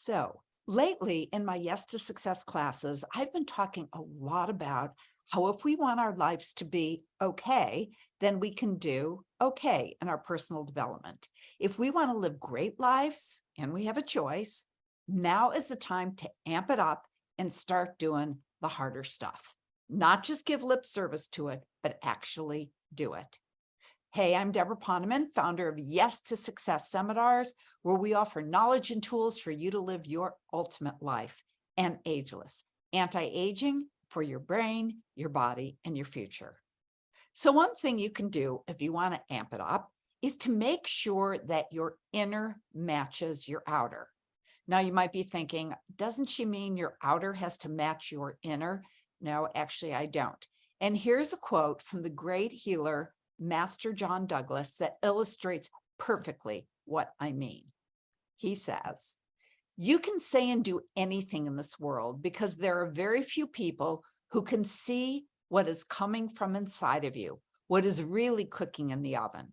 So lately in my Yes to Success classes, I've been talking a lot about how if we want our lives to be okay, then we can do okay in our personal development. If we want to live great lives and we have a choice, now is the time to amp it up and start doing the harder stuff. Not just give lip service to it, but actually do it. Hey, I'm Deborah Poneman, founder of Yes to Success seminars, where we offer knowledge and tools for you to live your ultimate life and ageless, anti-aging for your brain, your body, and your future. So one thing you can do if you want to amp it up is to make sure that your inner matches your outer. Now you might be thinking, doesn't she mean your outer has to match your inner? No, actually I don't. And here's a quote from the great healer, Master John Douglas, that illustrates perfectly what I mean. He says, you can say and do anything in this world because there are very few people who can see what is coming from inside of you, what is really cooking in the oven.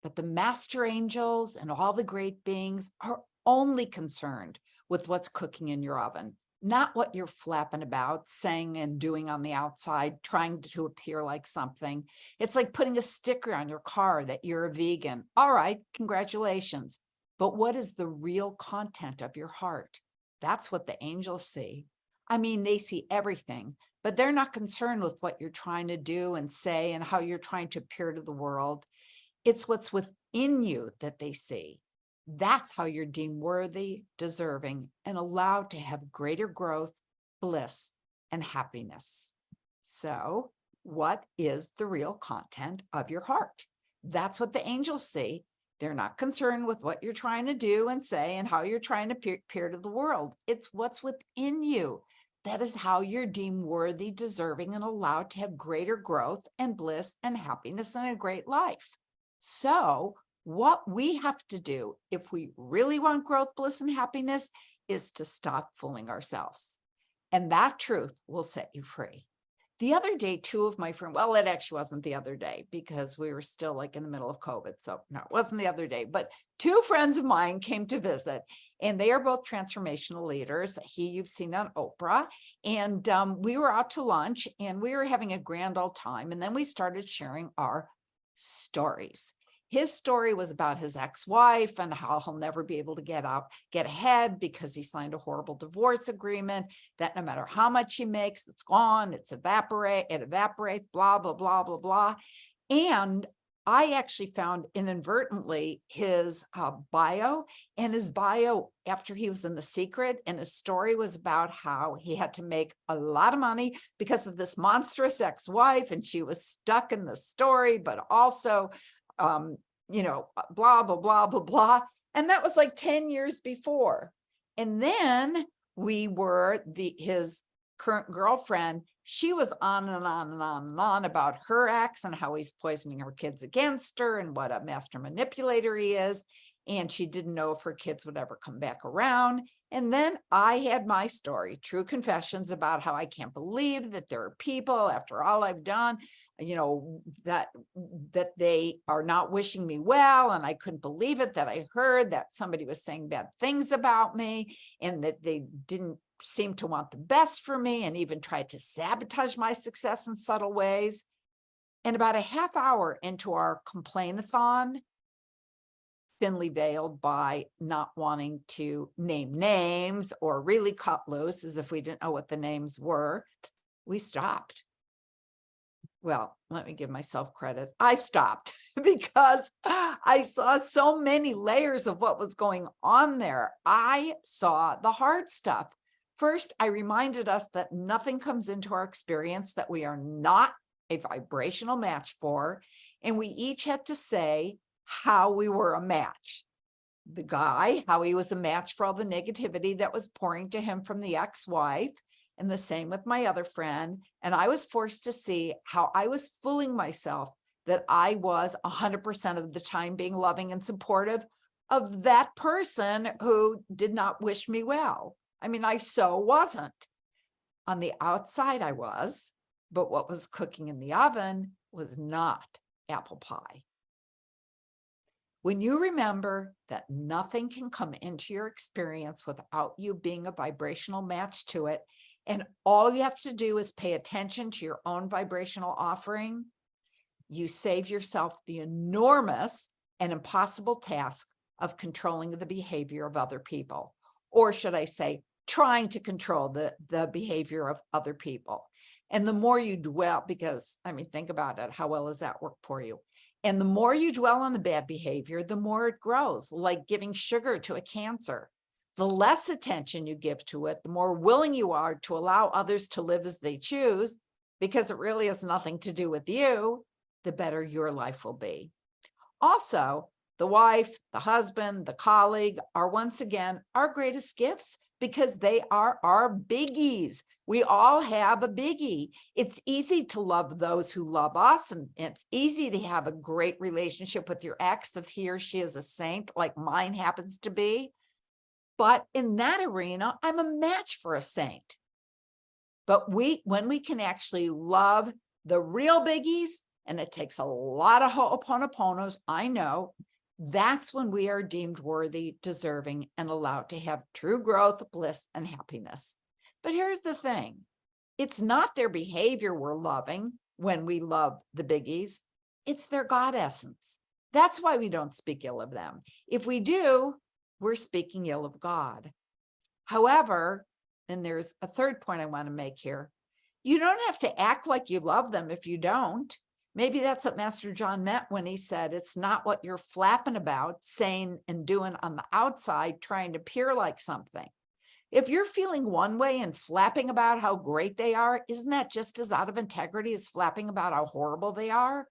But the master angels and all the great beings are only concerned with what's cooking in your oven, not what you're flapping about, saying and doing on the outside, trying to appear like something. It's like putting a sticker on your car that you're a vegan. All right, congratulations. But what is the real content of your heart? That's what the angels see. I mean, they see everything, but they're not concerned with what you're trying to do and say and how you're trying to appear to the world. It's what's within you that they see. That's how you're deemed worthy, deserving, and allowed to have greater growth, bliss, and happiness. So, what is the real content of your heart? That's what the angels see. They're not concerned with what you're trying to do and say and how you're trying to appear to the world. It's what's within you. That is how you're deemed worthy, deserving, and allowed to have greater growth and bliss and happiness and a great life. So what we have to do if we really want growth, bliss, and happiness is to stop fooling ourselves. And that truth will set you free. The other day, two of my friends, well, it actually wasn't the other day because we were still like in the middle of COVID. So no, it wasn't the other day, but two friends of mine came to visit and they are both transformational leaders. You've seen on Oprah, and we were out to lunch and we were having a grand old time. And then we started sharing our stories. His story was about his ex-wife and how he'll never be able to get ahead because he signed a horrible divorce agreement that no matter how much he makes, it's gone, it evaporates, blah, blah, blah, blah, blah. And I actually found inadvertently his bio, and his bio after he was in The Secret, and his story was about how he had to make a lot of money because of this monstrous ex-wife, and she was stuck in the story, but also, blah, blah, blah, blah, blah. And that was like 10 years before. And then his current girlfriend, she was on and on and on and on about her ex and how he's poisoning her kids against her and what a master manipulator he is. And she didn't know if her kids would ever come back around. And then I had my story, True Confessions, about how I can't believe that there are people after all I've done, that they are not wishing me well. And I couldn't believe it that I heard that somebody was saying bad things about me and that they didn't seem to want the best for me and even tried to sabotage my success in subtle ways. And about a half hour into our complain-a-thon, thinly veiled by not wanting to name names or really cut loose as if we didn't know what the names were, we stopped. Well, let me give myself credit. I stopped because I saw so many layers of what was going on there. I saw the hard stuff. First, I reminded us that nothing comes into our experience that we are not a vibrational match for, and we each had to say how we were a match. The guy, how he was a match for all the negativity that was pouring to him from the ex-wife, and the same with my other friend. And I was forced to see how I was fooling myself that I was 100% of the time being loving and supportive of that person who did not wish me well. I mean, I so wasn't. On the outside, I was, but what was cooking in the oven was not apple pie. When you remember that nothing can come into your experience without you being a vibrational match to it, and all you have to do is pay attention to your own vibrational offering, you save yourself the enormous and impossible task of controlling the behavior of other people. Or should I say, trying to control the behavior of other people. And the more you dwell, because I mean, think about it, how well does that work for you? And the more you dwell on the bad behavior, the more it grows, like giving sugar to a cancer. The less attention you give to it, the more willing you are to allow others to live as they choose, because it really has nothing to do with you, the better your life will be. Also, the wife, the husband, the colleague are once again our greatest gifts because they are our biggies. We all have a biggie. It's easy to love those who love us, and it's easy to have a great relationship with your ex if he or she is a saint, like mine happens to be. But in that arena, I'm a match for a saint. But when we can actually love the real biggies, and it takes a lot of ho'oponoponos, I know, that's when we are deemed worthy, deserving, and allowed to have true growth, bliss, and happiness. But here's the thing. It's not their behavior we're loving when we love the biggies. It's their God essence. That's why we don't speak ill of them. If we do, we're speaking ill of God. However, and there's a third point I want to make here, you don't have to act like you love them if you don't. Maybe that's what Master John meant when he said, it's not what you're flapping about, saying and doing on the outside, trying to appear like something. If you're feeling one way and flapping about how great they are, isn't that just as out of integrity as flapping about how horrible they are?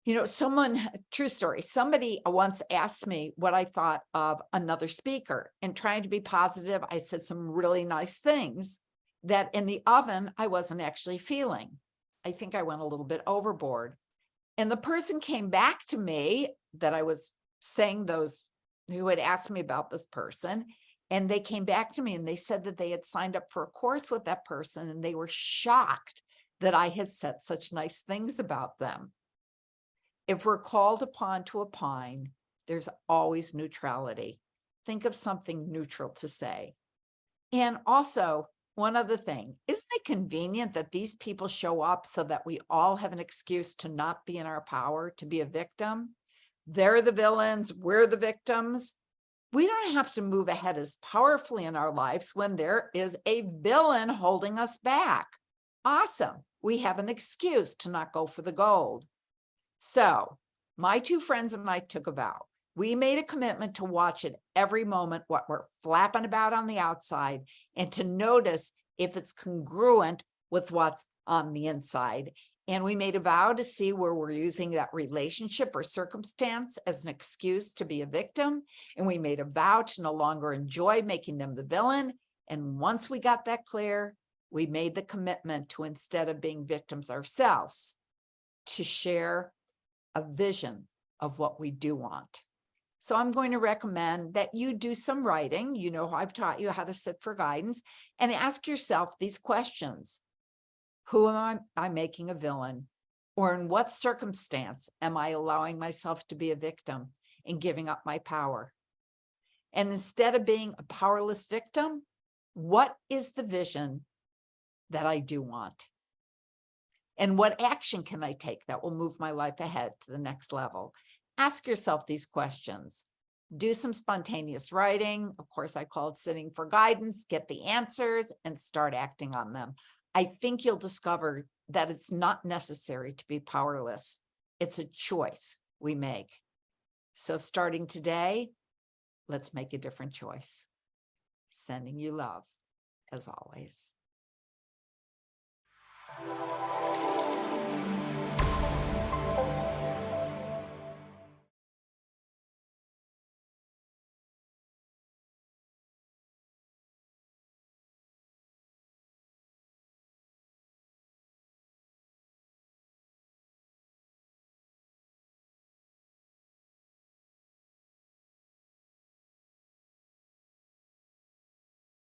You know, true story, somebody once asked me what I thought of another speaker, and trying to be positive, I said some really nice things that in the oven, I wasn't actually feeling. I think I went a little bit overboard. And the person came back to me that I was saying those, who had asked me about this person, and they came back to me and they said that they had signed up for a course with that person and they were shocked that I had said such nice things about them. If we're called upon to opine, there's always neutrality. Think of something neutral to say. And also, one other thing, isn't it convenient that these people show up so that we all have an excuse to not be in our power, to be a victim? They're the villains, we're the victims. We don't have to move ahead as powerfully in our lives when there is a villain holding us back. Awesome. We have an excuse to not go for the gold. So my two friends and I took a vow. We made a commitment to watch at every moment what we're flapping about on the outside and to notice if it's congruent with what's on the inside. And we made a vow to see where we're using that relationship or circumstance as an excuse to be a victim. And we made a vow to no longer enjoy making them the villain. And once we got that clear, we made the commitment to, instead of being victims ourselves, to share a vision of what we do want. So I'm going to recommend that you do some writing. You know, I've taught you how to sit for guidance, and ask yourself these questions. Who am I making a villain? Or in what circumstance am I allowing myself to be a victim and giving up my power? And instead of being a powerless victim, what is the vision that I do want? And what action can I take that will move my life ahead to the next level? Ask yourself these questions. Do some spontaneous writing. Of course, I call it sitting for guidance. Get the answers and start acting on them. I think you'll discover that it's not necessary to be powerless. It's a choice we make. So starting today, let's make a different choice. Sending you love, as always.